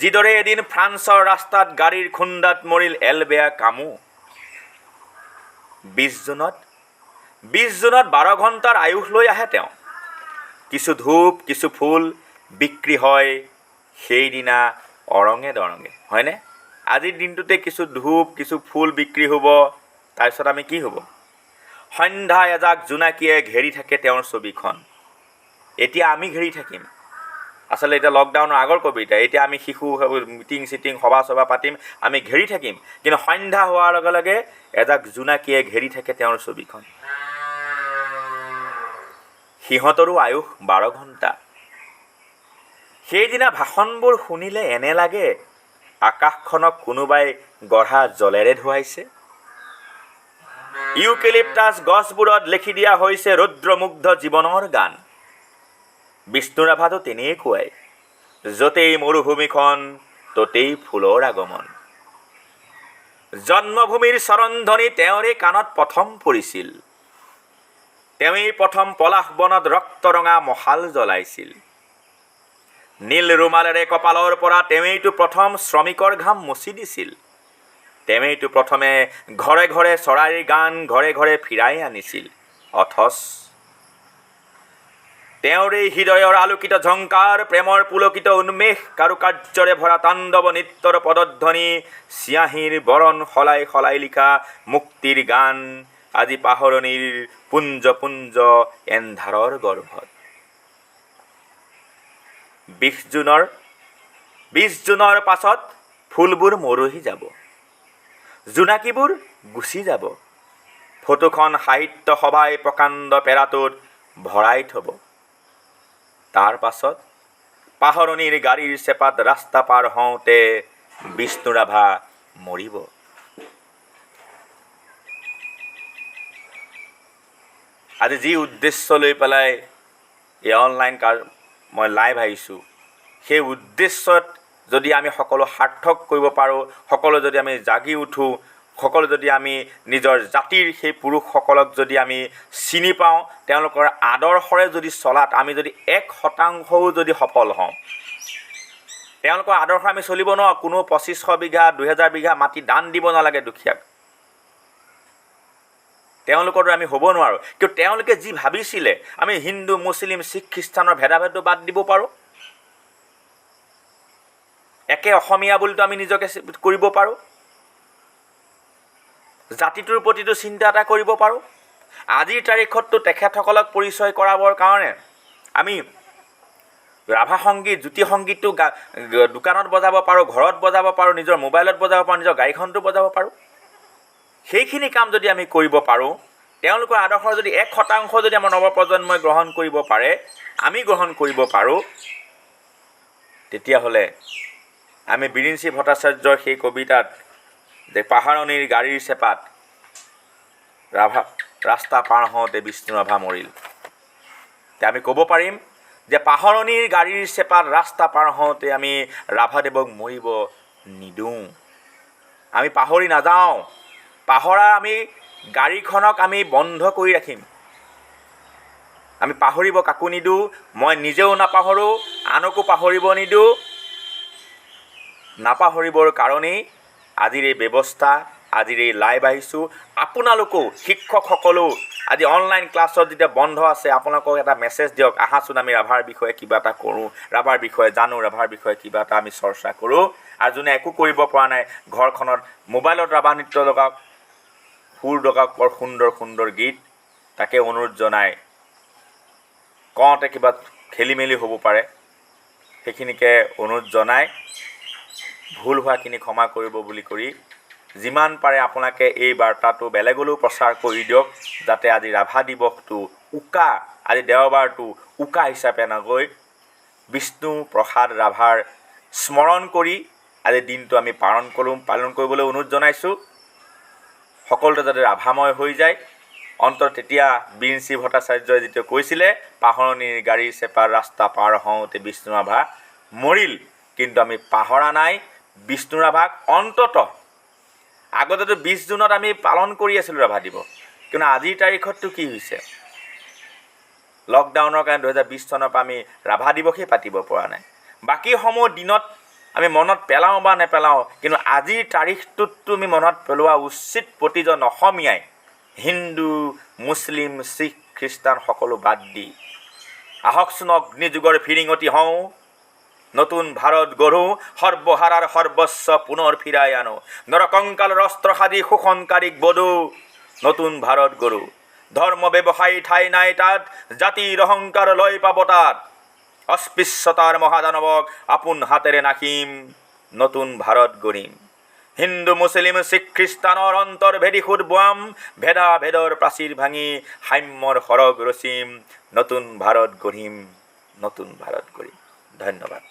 যিদৰে এদিন ফ্ৰান্সৰ ৰাস্তাত গাড়ীৰ খুন্দাত মৰিল এলবেয়া কামু। 20 জুনত 12 ঘণ্টাৰ আয়ুস লৈ আহে তেওঁ। কিছু ধূপ কিছু ফুল বিক্ৰী হয় সেইদিনা অৰঙে দৰঙে, হয়নে? আজিৰ দিনটোতে কিছু ধূপ কিছু ফুল বিক্ৰী হ'ব, তাৰপিছত আমি কি হ'ব? সন্ধ্যা এজাক জোনাকীয়ে ঘেৰি থাকে তেওঁৰ ছবিখন। এতিয়া আমি ঘেৰি থাকিম, আচলতে এতিয়া লকডাউনৰ আগৰ কবিতা, এতিয়া আমি শিশু মিটিং চিটিং সভা চভা পাতিম, আমি ঘেৰি থাকিম। কিন্তু সন্ধ্যা হোৱাৰ লগে লগে এজাক জোনাকীয়ে ঘেৰি থাকে তেওঁৰ ছবিখন। সিহঁতৰো আয়ুস 12 ঘণ্টা। সেইদিনা ভাষণবোৰ শুনিলে এনে লাগে আকাশখনক কোনোবাই গঢ়া জলেৰে ধুৱাইছে। ইউকেলিপ্টাছ গছবোৰত লিখি দিয়া হৈছে ৰুদ্ৰমুগ্ধ জীৱনৰ গান। বিষ্ণুৰাভাতো তেনেকুৱাই, য'তেই মৰুভূমিখন ততেই ফুলৰ আগমন। জন্মভূমিৰ চৰণধ্বনি তেওঁৰে কাণত প্ৰথম পৰিছিল। তেওঁৱেই প্ৰথম পলাশ বনত ৰক্তৰঙা মশাল জ্বলাইছিল। নীল ৰুমালেৰে কপালৰ পৰা তেওঁৱেইতো প্ৰথম শ্ৰমিকৰ ঘাম মুচি দিছিল। তেওঁৱেইতো প্ৰথমে ঘৰে ঘৰে চৰাইৰ গান ঘৰে ঘৰে ফিৰাই আনিছিল। অথচ তেওঁৰে হৃদয়ৰ আলোকিত ঝংকাৰ, প্ৰেমৰ পুলকিত উন্মেষ, কাৰুকাৰ্যৰে ভৰা তাণ্ডৱ নৃত্যৰ পদধ্বনি, চিয়াঁহীৰ বৰণ সলাই সলাই লিখা মুক্তিৰ গান আজি পাহৰণিৰ পুঞ্জ পুঞ্জ এন্ধাৰৰ গৰ্ভত। 20 জুনৰ পাছত ফুলবোৰ মৰহি যাব, জোনাকীবোৰ গুচি যাব, ফটোখন সাহিত্য সভাই প্ৰকাণ্ড পেৰাটোত ভৰাই থ'ব। তাৰ পাছত পাহৰণিৰ গাড়ীৰ চেপাত ৰাস্তা পাৰ হওঁতে বিষ্ণুৰাভা মৰিব। আজি যি উদ্দেশ্য লৈ পেলাই এই অনলাইন মই লাইভ আহিছোঁ, সেই উদ্দেশ্যত যদি আমি সকলো সাৰ্থক কৰিব পাৰোঁ, সকলো যদি আমি জাগি উঠোঁ, সকলো যদি আমি নিজৰ জাতিৰ সেই পুৰুষসকলক যদি আমি চিনি পাওঁ, তেওঁলোকৰ আদৰ্শৰে যদি চলাত আমি যদি 1% যদি সফল হওঁ, তেওঁলোকৰ আদৰ্শ আমি চলিব নোৱাৰোঁ। কোনো 2500 বিঘা 2000 বিঘা মাটি দান দিব নালাগে দুখীয়াক, তেওঁলোকৰ দৰে আমি হ'ব নোৱাৰোঁ। কিন্তু তেওঁলোকে যি ভাবিছিলে আমি হিন্দু মুছলিম শিখ খ্ৰীষ্টানৰ ভেদাভেদটো বাদ দিব পাৰোঁ, একে অসমীয়া বুলিতো আমি নিজকে কৰিব পাৰোঁ, জাতিটোৰ প্ৰতিটো চিন্তা এটা কৰিব পাৰোঁ। আজিৰ তাৰিখততো তেখেতসকলক পৰিচয় কৰাবৰ কাৰণে আমি ৰাভা সংগীত জ্যোতি সংগীতটো দোকানত বজাব পাৰোঁ, ঘৰত বজাব পাৰোঁ, নিজৰ মোবাইলত বজাব পাৰোঁ, নিজৰ গাড়ীখনতো বজাব পাৰোঁ। সেইখিনি কাম যদি আমি কৰিব পাৰোঁ, তেওঁলোকৰ আদৰ্শৰ যদি 1% যদি আমাৰ নৱপ্ৰজন্মই গ্ৰহণ কৰিব পাৰে, আমি গ্ৰহণ কৰিব পাৰোঁ, তেতিয়াহ'লে আমি বিৰিঞ্চি ভট্টাচাৰ্যৰ সেই কবিতাত যে পাহাৰণিৰ গাড়ীৰ চেপাত ৰাভা ৰাস্তা পাৰ হওঁতে বিষ্ণু ৰাভা মৰিল, এতিয়া আমি ক'ব পাৰিম যে পাহৰণিৰ গাড়ীৰ চেপাত ৰাস্তা পাৰ হওঁতে আমি ৰাভাদেৱক মৰিব নিদিওঁ। আমি পাহৰি নাযাওঁ, পাহৰা আমি গাড়ীখনক আমি বন্ধ কৰি ৰাখিম। আমি পাহৰিব কাকো নিদিওঁ, মই নিজেও নাপাহৰোঁ, আনকো পাহৰিব নিদিওঁ। নাপাহৰিবৰ কাৰণেই আজিৰ এই ব্যৱস্থা, আজিৰ এই লাইভ আহিছোঁ। আপোনালোকেও শিক্ষকসকলেও আজি অনলাইন ক্লাছত যেতিয়া বন্ধ আছে, আপোনালোকক এটা মেছেজ দিয়ক, আহাচোন আমি ৰাভাৰ বিষয়ে কিবা এটা কৰোঁ, ৰাভাৰ বিষয়ে জানো, ৰাভাৰ বিষয়ে কিবা এটা আমি চৰ্চা কৰোঁ। আৰু যোনে একো কৰিব পৰা নাই, ঘৰখনত মোবাইলত ৰাভা নৃত্য লগাওক, সুৰ লগাওক, বৰ সুন্দৰ সুন্দৰ গীত, তাকে অনুৰোধ জনাই। কওঁতে কিবা খেলি মেলি হ'ব পাৰে, সেইখিনিকে অনুৰোধ জনাই ভুল হোৱাখিনি ক্ষমা কৰিব বুলি কৰি যিমান পাৰে আপোনালোকে এই বাৰ্তাটো বেলেগলৈও প্ৰচাৰ কৰি দিয়ক, যাতে আজি ৰাভা দিৱসটো উকা, আজি দেওবাৰটো উকা হিচাপে নগৈ বিষ্ণু প্ৰসাদ ৰাভাৰ স্মৰণ কৰি আজি দিনটো আমি পালন কৰিবলৈ অনুৰোধ জনাইছোঁ। সকলোতে যাতে ৰাভাময় হৈ যায়। অন্তত তেতিয়া বিৰিঞ্চি ভট্টাচাৰ্যই যেতিয়া কৈছিলে পাহৰণিৰ গাড়ীৰ চেপাৰ ৰাস্তা পাৰ হওঁতে বিষ্ণু ৰাভা মৰিল, কিন্তু আমি পাহৰা নাই বিষ্ণু ৰাভাক। অন্ততঃ আগতেতো 20 জুনত আমি পালন কৰি আছিলোঁ ৰাভা দিৱস, কিন্তু আজিৰ তাৰিখততো কি হৈছে, লকডাউনৰ কাৰণে 2020 চনৰ পৰা আমি ৰাভা দিৱসেই পাতিব পৰা নাই। বাকীসমূহ দিনত আমি মনত পেলাওঁ বা নেপেলাওঁ, কিন্তু আজিৰ তাৰিখটোততো আমি মনত পেলোৱা উচিত। প্ৰতিজন অসমীয়াই হিন্দু মুছলিম শিখ খ্ৰীষ্টান সকলো বাদ দি আহকচোন অগ্নিযুগৰ ফিৰিঙতি হওঁ, নতুন ভাৰত গঢ়ো, সৰ্বহাৰাৰ সৰ্বস্ব পুনৰ ফিৰাই আনো, নৰকংকালৰ অস্ত্ৰ সাজি শোষণকাৰীক বধো, নতুন ভাৰত গঢ়ো। ধৰ্ম ব্যৱসায়ী ঠাই নাই তাত, জাতিৰ অহংকাৰ লয় পাব তাত, অস্পৃশ্যতাৰ মহাদানৱক আপোন হাতেৰে নাখিম, নতুন ভাৰত গঢ়িম। হিন্দু মুছলিম শিখ খ্ৰীষ্টানৰ অন্তৰ ভেদি সুদ বোৱাম, ভেদা ভেদৰ প্ৰাচীৰ ভাঙি সাম্যৰ সৰগ ৰচিম, নতুন ভাৰত গঢ়িম, নতুন ভাৰত গঢ়িম। ধন্যবাদ।